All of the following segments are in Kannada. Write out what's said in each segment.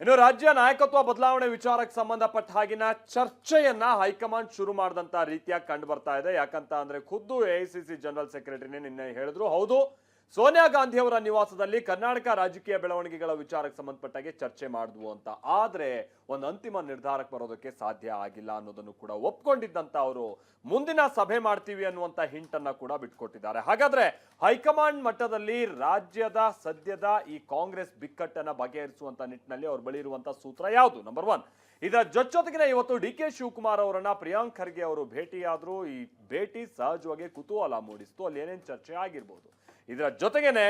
ಇನ್ನು ರಾಜ್ಯ ನಾಯಕತ್ವ ಬದಲಾವಣೆ ವಿಚಾರಕ್ಕೆ ಸಂಬಂಧಪಟ್ಟ ಹಾಗಿನ ಚರ್ಚೆಯನ್ನ ಹೈಕಮಾಂಡ್ ಶುರು ಮಾಡಿದಂತ ರೀತಿಯಾಗಿ ಕಂಡು ಬರ್ತಾ ಇದೆ. ಯಾಕಂತ ಅಂದ್ರೆ ಖುದ್ದು ಎಐಸಿಸಿ ಜನರಲ್ ಸೆಕ್ರೆಟರಿನೇ ನಿನ್ನೆ ಹೇಳಿದ್ರು, ಹೌದು ಸೋನಿಯಾ ಗಾಂಧಿ ಅವರ ನಿವಾಸದಲ್ಲಿ ಕರ್ನಾಟಕ ರಾಜಕೀಯ ಬೆಳವಣಿಗೆಗಳ ವಿಚಾರಕ್ಕೆ ಸಂಬಂಧಪಟ್ಟಾಗೆ ಚರ್ಚೆ ಮಾಡಿದ್ವು ಅಂತ. ಆದ್ರೆ ಒಂದು ಅಂತಿಮ ನಿರ್ಧಾರಕ್ಕೆ ಬರೋದಕ್ಕೆ ಸಾಧ್ಯ ಆಗಿಲ್ಲ ಅನ್ನೋದನ್ನು ಕೂಡ ಒಪ್ಕೊಂಡಿದ್ದಂತ ಅವರು ಮುಂದಿನ ಸಭೆ ಮಾಡ್ತೀವಿ ಅನ್ನುವಂತ ಹಿಂಟ್ ಅನ್ನ ಕೂಡ ಬಿಟ್ಕೊಟ್ಟಿದ್ದಾರೆ. ಹಾಗಾದ್ರೆ ಹೈಕಮಾಂಡ್ ಮಟ್ಟದಲ್ಲಿ ರಾಜ್ಯದ ಸದ್ಯದ ಈ ಕಾಂಗ್ರೆಸ್ ಬಿಕ್ಕಟ್ಟನ್ನ ಬಗೆಹರಿಸುವಂತ ನಿಟ್ಟಿನಲ್ಲಿ ಅವ್ರ ಬಳಿ ಇರುವಂತ ಸೂತ್ರ ಯಾವುದು? ನಂಬರ್ 1. ಇದರ ಜೊತೆಗಿನ ಇವತ್ತು ಡಿ.ಕೆ. ಶಿವಕುಮಾರ್ ಅವರನ್ನ ಪ್ರಿಯಾಂಕ್ ಖರ್ಗೆ ಅವರು ಭೇಟಿಯಾದ್ರು. ಈ ಭೇಟಿ ಸಹಜವಾಗಿ ಕುತೂಹಲ ಮೂಡಿಸ್ತು. ಅಲ್ಲಿ ಏನೇನು ಚರ್ಚೆ ಆಗಿರ್ಬೋದು. ಇದರ ಜೊತೆಗೇನೆ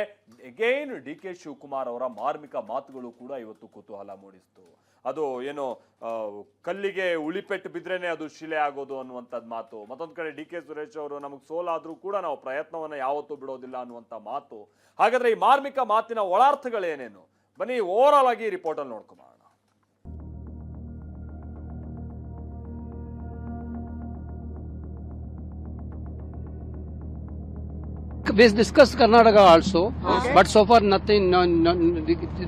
ಅಗೈನ್ ಡಿ.ಕೆ. ಶಿವಕುಮಾರ್ ಅವರ ಮಾರ್ಮಿಕ ಮಾತುಗಳು ಕೂಡ ಇವತ್ತು ಕುತೂಹಲ ಮೂಡಿಸ್ತು. ಅದು ಏನು ಕಲ್ಲಿಗೆ ಉಳಿಪೆಟ್ಟು ಬಿದ್ರೇನೆ ಅದು ಶಿಲೆ ಆಗೋದು ಅನ್ನುವಂಥದ್ದು ಮಾತು. ಮತ್ತೊಂದು ಕಡೆ ಡಿ.ಕೆ. ಸುರೇಶ್ ಅವರು ನಮಗೆ ಸೋಲಾದ್ರೂ ಕೂಡ ನಾವು ಪ್ರಯತ್ನವನ್ನ ಯಾವತ್ತೂ ಬಿಡೋದಿಲ್ಲ ಅನ್ನುವಂಥ ಮಾತು. ಹಾಗಾದ್ರೆ ಈ ಮಾರ್ಮಿಕ ಮಾತಿನ ಒಳಾರ್ಥಗಳೇನೇನು? ಬನ್ನಿ ಓವರ್ ಆಲ್ ಆಗಿ ರಿಪೋರ್ಟ್ ಅಲ್ಲಿ ನೋಡ್ಕೊಂಬ. We discussed Karnataka also, but so far nothing.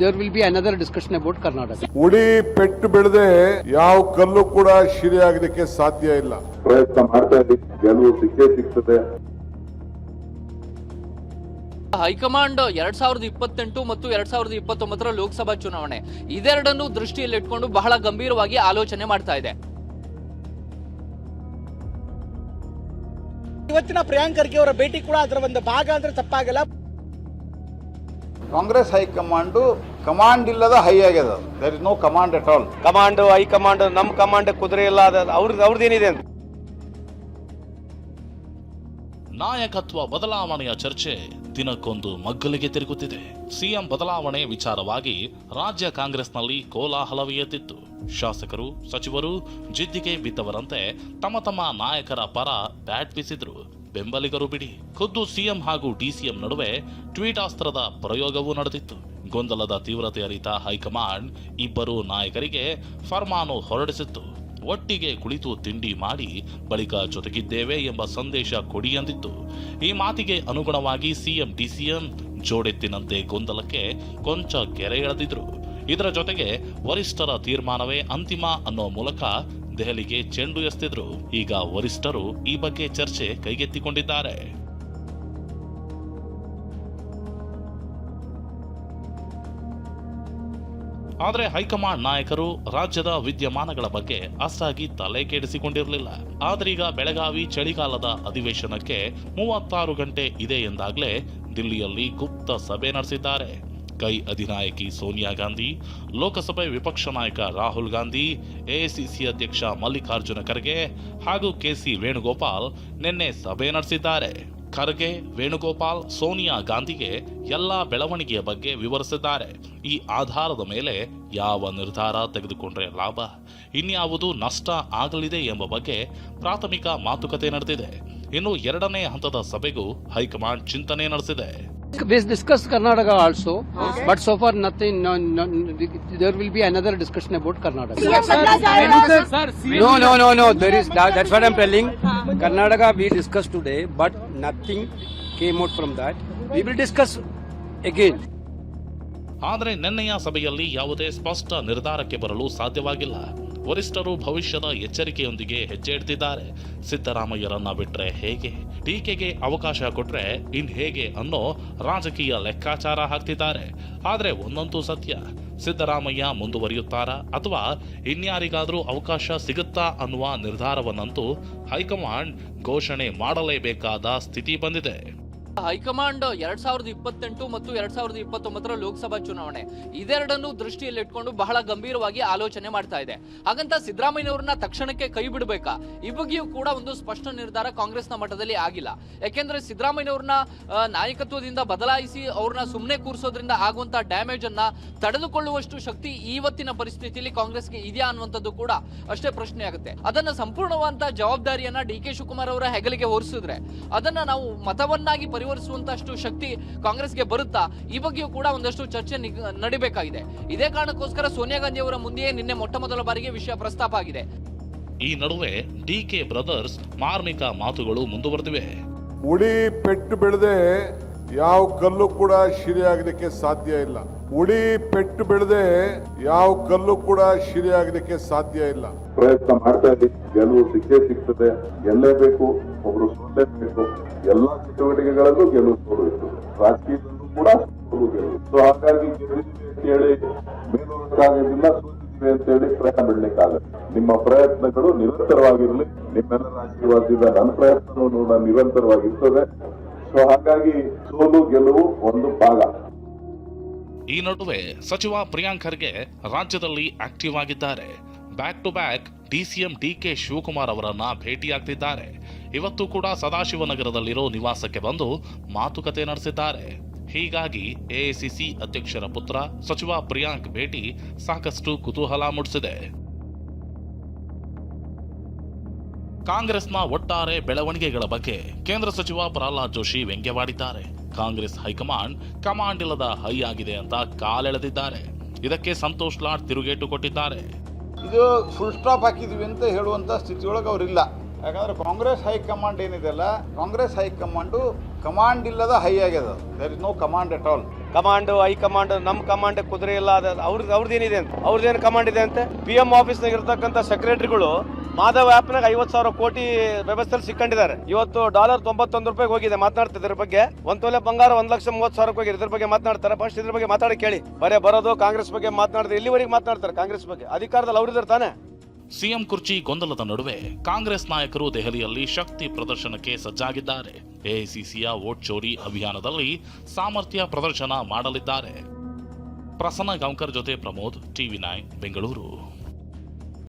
There will be another discussion about Karnataka. ಉಳಿ ಪೆಟ್ಟು ಬಿಡದೆ ಯಾವ ಕಲ್ಲು ಕೂಡ ಶಿಲೆ ಆಗಲಿಕ್ಕೆ ಸಾಧ್ಯ ಇಲ್ಲ. ಪ್ರಯತ್ನ ಮಾಡ್ತಾ ಇದ್ದೀವಿ, ಗೆಲುವು ಸಿಕ್ಕೇ ಸಿಗ್ತದೆ. ಹೈಕಮಾಂಡ್ 2028 ಮತ್ತು 2029 ಲೋಕಸಭಾ ಚುನಾವಣೆ ಇದೆರಡನ್ನು ದೃಷ್ಟಿಯಲ್ಲಿಟ್ಕೊಂಡು ಬಹಳ ಗಂಭೀರವಾಗಿ ಆಲೋಚನೆ ಮಾಡ್ತಾ ಇದೆ. ಇವತ್ತಿನ ಪ್ರಿಯಾಂಕ್ ಖರ್ಗೆ ಅವರ ಭೇಟಿ ಕೂಡ ಅದರ ಒಂದು ಭಾಗ ಅಂದ್ರೆ ತಪ್ಪಾಗಲ್ಲ. ಕಾಂಗ್ರೆಸ್ ಹೈಕಮಾಂಡ್ ಕಮಾಂಡ್ ಇಲ್ಲದ ಹೈ ಆಗ್ಯದ. There is no command at all. Command high command ನಮ್ಮ ಕಮಾಂಡ್ ಕುದುರೆ ಇಲ್ಲ, ಅವ್ರದ್ದೇನಿದೆ ಅಂತ. ನಾಯಕತ್ವ ಬದಲಾವಣೆಯ ಚರ್ಚೆ ದಿನಕ್ಕೊಂದು ಮಗ್ಗಲಿಗೆ ತಿರುಗುತ್ತಿದೆ. ಸಿಎಂ ಬದಲಾವಣೆ ವಿಚಾರವಾಗಿ ರಾಜ್ಯ ಕಾಂಗ್ರೆಸ್ನಲ್ಲಿ ಕೋಲಾಹಲವೇ ಎದ್ದಿತ್ತು. ಶಾಸಕರು ಸಚಿವರು ಜಿದ್ದಿಗೆ ಬಿದ್ದವರಂತೆ ತಮ್ಮ ನಾಯಕರ ಪರ ಬ್ಯಾಟ್ ಬೀಸಿದ್ರು. ಬೆಂಬಲಿಗರು ಬಿಡಿ, ಖುದ್ದು ಸಿಎಂ ಹಾಗೂ ಡಿಸಿಎಂ ನಡುವೆ ಟ್ವೀಟ್ ಅಸ್ತ್ರದ ಪ್ರಯೋಗವೂ ನಡೆದಿತ್ತು. ಗೊಂದಲದ ತೀವ್ರತೆ ಅರಿತ ಹೈಕಮಾಂಡ್ ಇಬ್ಬರು ನಾಯಕರಿಗೆ ಫರ್ಮಾನು ಹೊರಡಿಸಿತ್ತು. ಒಟ್ಟಿಗೆ ಕುಳಿತು ತಿಂಡಿ ಮಾಡಿ ಬಳಿಕ ಜೊತೆಗಿದ್ದೇವೆ ಎಂಬ ಸಂದೇಶ ಕೊಡಿ ಎಂದಿತ್ತು. ಈ ಮಾತಿಗೆ ಅನುಗುಣವಾಗಿ ಸಿಎಂ ಡಿಸಿಎಂ ಜೋಡೆತ್ತಿನಂತೆ ಗೊಂದಲಕ್ಕೆ ಕೊಂಚ ಗೆರೆ ಎಳೆದಿದ್ರು. ಇದರ ಜೊತೆಗೆ ವರಿಷ್ಠರ ತೀರ್ಮಾನವೇ ಅಂತಿಮ ಅನ್ನೋ ಮೂಲಕ ದೆಹಲಿಗೆ ಚೆಂಡು ಎಸೆದಿದ್ರು. ಈಗ ವರಿಷ್ಠರು ಈ ಬಗ್ಗೆ ಚರ್ಚೆ ಕೈಗೆತ್ತಿಕೊಂಡಿದ್ದಾರೆ. ಆದರೆ ಹೈಕಮಾಂಡ್ ನಾಯಕರು ರಾಜ್ಯದ ವಿದ್ಯಮಾನಗಳ ಬಗ್ಗೆ ಅಷ್ಟಾಗಿ ತಲೆ ಕೆಡಿಸಿಕೊಂಡಿರಲಿಲ್ಲ. ಆದ್ರೀಗ ಬೆಳಗಾವಿ ಚಳಿಗಾಲದ ಅಧಿವೇಶನಕ್ಕೆ 36 ಗಂಟೆ ಇದೆ ಎಂದಾಗಲೇ ದಿಲ್ಲಿಯಲ್ಲಿ ಗುಪ್ತ ಸಭೆ ನಡೆಸಿದ್ದಾರೆ. ಕೈ ಅಧಿನಾಯಕಿ ಸೋನಿಯಾ ಗಾಂಧಿ, ಲೋಕಸಭೆ ವಿಪಕ್ಷ ನಾಯಕ ರಾಹುಲ್ ಗಾಂಧಿ, ಎಐಸಿಸಿ ಅಧ್ಯಕ್ಷ ಮಲ್ಲಿಕಾರ್ಜುನ ಖರ್ಗೆ ಹಾಗೂ ಕೆಸಿ ವೇಣುಗೋಪಾಲ್ ನಿನ್ನೆ ಸಭೆ ನಡೆಸಿದ್ದಾರೆ. ಖರ್ಗೆ, ವೇಣುಗೋಪಾಲ್ ಸೋನಿಯಾ ಗಾಂಧಿಗೆ ಎಲ್ಲಾ ಬೆಳವಣಿಗೆಯ ಬಗ್ಗೆ ವಿವರಿಸಿದ್ದಾರೆ. ಈ ಆಧಾರದ ಮೇಲೆ ಯಾವ ನಿರ್ಧಾರ ತೆಗೆದುಕೊಂಡ್ರೆ ಲಾಭ, ಇನ್ಯಾವುದು ನಷ್ಟ ಆಗಲಿದೆ ಎಂಬ ಬಗ್ಗೆ ಪ್ರಾಥಮಿಕ ಮಾತುಕತೆ ನಡೆದಿದೆ. ಇನ್ನು ಎರಡನೇ ಹಂತದ ಸಭೆಗೂ ಹೈಕಮಾಂಡ್ ಚಿಂತನೆ ನಡೆಸಿದೆ. We discussed Karnataka also, but so far nothing. There will be another discussion about Karnataka. No. There is that's what I'm telling. Karnataka we discussed today, but nothing came out from that. We will discuss again. ಆದರೆ ನಿನ್ನೆಯ ಸಭೆಯಲ್ಲಿ ಯಾವುದೇ ಸ್ಪಷ್ಟ ನಿರ್ಧಾರಕ್ಕೆ ಬರಲು ಸಾಧ್ಯವಾಗಿಲ್ಲ. ವರಿಷ್ಠರು ಭವಿಷ್ಯದ ಎಚ್ಚರಿಕೆಯೊಂದಿಗೆ ಹೆಜ್ಜೆ ಇಡ್ತಿದ್ದಾರೆ. ಸಿದ್ದರಾಮಯ್ಯರನ್ನ ಬಿಟ್ರೆ ಹೇಗೆ, ಟೀಕೆಗೆ ಅವಕಾಶ ಕೊಟ್ರೆ ಇನ್ ಹೇಗೆ ಅನ್ನೋ ರಾಜಕೀಯ ಲೆಕ್ಕಾಚಾರ ಹಾಕ್ತಿದ್ದಾರೆ. ಆದ್ರೆ ಒಂದಂತೂ ಸತ್ಯ, ಸಿದ್ದರಾಮಯ್ಯ ಮುಂದುವರಿಯುತ್ತಾರಾ ಅಥವಾ ಇನ್ಯಾರಿಗಾದ್ರೂ ಅವಕಾಶ ಸಿಗುತ್ತಾ ಅನ್ನುವ ನಿರ್ಧಾರವನ್ನಂತೂ ಹೈಕಮಾಂಡ್ ಘೋಷಣೆ ಮಾಡಲೇಬೇಕಾದ ಸ್ಥಿತಿ ಬಂದಿದೆ. ಹೈಕಮಾಂಡ್ 2028 ಮತ್ತು 2029 ಲೋಕಸಭಾ ಚುನಾವಣೆ ಇದೆರಡನ್ನು ದೃಷ್ಟಿಯಲ್ಲಿಟ್ಕೊಂಡು ಬಹಳ ಗಂಭೀರವಾಗಿ ಆಲೋಚನೆ ಮಾಡ್ತಾ ಇದೆ. ಹಾಗಂತ ಸಿದ್ದರಾಮಯ್ಯನವ್ರನ್ನ ತಕ್ಷಣಕ್ಕೆ ಕೈ ಬಿಡಬೇಕಾ, ಈ ಬಗ್ಗೆಯೂ ಕೂಡ ಒಂದು ಸ್ಪಷ್ಟ ನಿರ್ಧಾರ ಕಾಂಗ್ರೆಸ್ನ ಮಟ್ಟದಲ್ಲಿ ಆಗಿಲ್ಲ. ಯಾಕೆಂದ್ರೆ ಸಿದ್ದರಾಮಯ್ಯನವ್ರನ್ನ ನಾಯಕತ್ವದಿಂದ ಬದಲಾಯಿಸಿ ಅವ್ರನ್ನ ಸುಮ್ಮನೆ ಕೂರಿಸೋದ್ರಿಂದ ಆಗುವಂತ ಡ್ಯಾಮೇಜ್ ಅನ್ನ ತಡೆದುಕೊಳ್ಳುವಷ್ಟು ಶಕ್ತಿ ಇವತ್ತಿನ ಪರಿಸ್ಥಿತಿಯಲ್ಲಿ ಕಾಂಗ್ರೆಸ್ಗೆ ಇದೆಯಾ ಅನ್ನುವಂಥದ್ದು ಕೂಡ ಅಷ್ಟೇ ಪ್ರಶ್ನೆ ಆಗುತ್ತೆ. ಅದನ್ನ ಸಂಪೂರ್ಣವಾದ ಜವಾಬ್ದಾರಿಯನ್ನ ಡಿ.ಕೆ. ಶಿವಕುಮಾರ್ ಅವರ ಹೆಗಲಿಗೆ ಹೊರಿಸಿದ್ರೆ ಅದನ್ನ ನಾವು ಮತವನ್ನಾಗಿ ಪರಿವರ್ತಿಸುವಂತಷ್ಟು ಶಕ್ತಿ ಕಾಂಗ್ರೆಸ್ಗೆ ಬರುತ್ತಾ, ಈ ಬಗ್ಗೆಯೂ ಕೂಡ ಒಂದಷ್ಟು ಚರ್ಚೆ ನಡಿಬೇಕಾಗಿದೆ. ಇದೇ ಕಾರಣಕ್ಕೋಸ್ಕರ ಸೋನಿಯಾ ಗಾಂಧಿ ಅವರ ಮುಂದೆಯೇ ನಿನ್ನೆ ಮೊಟ್ಟಮೊದಲ ಬಾರಿಗೆ ವಿಷಯ ಪ್ರಸ್ತಾಪ ಆಗಿದೆ. ಈ ನಡುವೆ ಡಿ.ಕೆ. ಬ್ರದರ್ಸ್ ಮಾರ್ಮಿಕ ಮಾತುಗಳು ಮುಂದುವರೆದಿವೆ. ಉಳಿ ಪೆಟ್ಟು ಬಿಡದೆ ಯಾವ ಕಲ್ಲು ಕೂಡ ಶಿಲೆ ಆಗಲಿಕ್ಕೆ ಸಾಧ್ಯ ಇಲ್ಲ. ಉಡಿ ಪೆಟ್ಟು ಬೆಳೆದೆ ಯಾವ ಕಲ್ಲು ಕೂಡ ಶಿಲೆ ಆಗಲಿಕ್ಕೆ ಸಾಧ್ಯ ಇಲ್ಲ. ಪ್ರಯತ್ನ ಮಾಡ್ತಾ ಇದ್ದೀವಿ. ಗೆಲುವು ಸಿಗ್ತದೆ. ಗೆಲ್ಲೇಬೇಕು, ಒಬ್ರು ಸೋಲೇಬೇಕು. ಎಲ್ಲಾ ಚಟುವಟಿಕೆಗಳಲ್ಲೂ ಗೆಲುವು ಸೋಲು, ರಾಜಕೀಯದಲ್ಲೂ ಕೂಡ ಸೋಲು ಗೆಲುವು. ಸೊ ಹಾಗಾಗಿ ಗೆದ್ದಿದ್ವಿ ಅಂತ ಹೇಳಿ ಮೇಲೋಗಕ್ಕಾಗೋದಿಲ್ಲ, ಸೋತಿದ್ವಿ ಅಂತ ಹೇಳಿ ಪ್ರಯತ್ನ ಬಿಡ್ಲಿಕ್ಕಾಗಲ್ಲ. ನಿಮ್ಮ ಪ್ರಯತ್ನಗಳು ನಿರಂತರವಾಗಿರಲಿ. ನಿಮ್ಮೆಲ್ಲರ ಆಶೀರ್ವಾದದಿಂದ ನನ್ನ ಪ್ರಯತ್ನವೂ ನಿರಂತರವಾಗಿರ್ತದೆ. ಸೊ ಹಾಗಾಗಿ ಸೋಲು ಗೆಲುವು ಒಂದು ಭಾಗ. ಈ ನಡುವೆ ಸಚಿವ ಪ್ರಿಯಾಂಕ್ ಖರ್ಗೆ ರಾಜ್ಯದಲ್ಲಿ ಆಕ್ಟಿವ್ ಆಗಿದ್ದಾರೆ. Back to back DCM DK Shivakumar ಅವರನ್ನ ಭೇಟಿಯಾಗ್ತಿದ್ದಾರೆ. ಇವತ್ತು ಕೂಡ ಸದಾಶಿವನಗರದಲ್ಲಿರೋ ನಿವಾಸಕ್ಕೆ ಬಂದು ಮಾತುಕತೆ ನಡೆಸಿದ್ದಾರೆ. ಹೀಗಾಗಿ ಎಐಸಿಸಿ ಅಧ್ಯಕ್ಷರ ಪುತ್ರ ಸಚಿವ ಪ್ರಿಯಾಂಕ್ ಭೇಟಿ ಸಾಕಷ್ಟು ಕುತೂಹಲ ಮೂಡಿಸಿದೆ. ಕಾಂಗ್ರೆಸ್ನ ಒಟ್ಟಾರೆ ಬೆಳವಣಿಗೆಗಳ ಬಗ್ಗೆ ಕೇಂದ್ರ ಸಚಿವ ಪ್ರಹ್ಲಾದ್ ಜೋಶಿ ವ್ಯಂಗ್ಯವಾಡಿದ್ದಾರೆ. ಕಾಂಗ್ರೆಸ್ ಹೈಕಮಾಂಡ್ ಕಮಾಂಡ್ ಇಲ್ಲದ ಹೈ ಆಗಿದೆ ಅಂತ ಕಾಲೆಳೆದಿದ್ದಾರೆ. ಇದಕ್ಕೆ ಸಂತೋಷ್ ಲಾಡ್ ತಿರುಗೇಟು ಕೊಟ್ಟಿದ್ದಾರೆ. ಇದು ಫುಲ್ ಸ್ಟಾಪ್ ಹಾಕಿದ್ವಿ ಅಂತ ಹೇಳುವಂತ ಸ್ಥಿತಿಯೊಳಗೆ ಅವರಿಲ್ಲ. ಯಾಕಂದ್ರೆ ಕಾಂಗ್ರೆಸ್ ಹೈಕಮಾಂಡ್ ಏನಿದೆಲ್ಲ, ಕಾಂಗ್ರೆಸ್ ಹೈಕಮಾಂಡು ಕಮಾಂಡ್ ಇಲ್ಲದ ಹೈ ಆಗ್ಯದ. There is no command at all. Command high command ನಮ್ಮ ಕಮಾಂಡ್ ಕುದುರೆ ಇಲ್ಲ, ಅವ್ರದ್ದೇನಿದೆ ಅಂತ, ಅವ್ರದ್ದೇನು ಕಮಾಂಡ್ ಇದೆ ಅಂತ. PM ಆಫೀಸ್ನಾಗ ಇರ್ತಕ್ಕಂಥ ಸೆಕ್ರೆಟರಿಗಳು ಮಾಧವ್ ಆ್ಯಪ್ನಾಗ 50,000 ಕೋಟಿ ವ್ಯವಸ್ಥೆಯಲ್ಲಿ ಸಿಕ್ಕೊಂಡಿದ್ದಾರೆ. ಇವತ್ತು $91 ಹೋಗಿದೆ. ಮಾತನಾಡ್ತಿದ್ದಾರೆ ಇದ್ರ ಬಗ್ಗೆ. 1 ತೊಲೆ ಬಂಗಾರ 1,30,30,000 ಹೋಗಿದೆ. ಇದ್ರ ಬಗ್ಗೆ ಮಾತನಾಡ್ತಾರೆ. ಫಸ್ಟ್ ಇದ್ರ ಬಗ್ಗೆ ಮಾತಾಡಿ ಕೇಳಿ. ಬರೋದು ಕಾಂಗ್ರೆಸ್ ಬಗ್ಗೆ ಮಾತನಾಡಿದ್ರೆ ಇಲ್ಲಿವರೆಗೆ ಮಾತನಾಡ್ತಾರೆ. ಕಾಂಗ್ರೆಸ್ ಬಗ್ಗೆ ಅಧಿಕಾರದಲ್ಲಿ ಅವರಿದ್ದಾರೆ ತಾನೆ. ಸಿಎಂ ಕುರ್ಚಿ ಗೊಂದಲದ ನಡುವೆ ಕಾಂಗ್ರೆಸ್ ನಾಯಕರು ದೆಹಲಿಯಲ್ಲಿ ಶಕ್ತಿ ಪ್ರದರ್ಶನಕ್ಕೆ ಸಜ್ಜಾಗಿದ್ದಾರೆ. ಎಐಸಿಸಿಯ ವೋಟ್ ಚೋರಿ ಅಭಿಯಾನದಲ್ಲಿ ಸಾಮರ್ಥ್ಯ ಪ್ರದರ್ಶನ ಮಾಡಲಿದ್ದಾರೆ. ಪ್ರಸನ್ನ ಗಾಂವ್ಕರ್ ಜೊತೆ ಪ್ರಮೋದ್, TV9 ಬೆಂಗಳೂರು.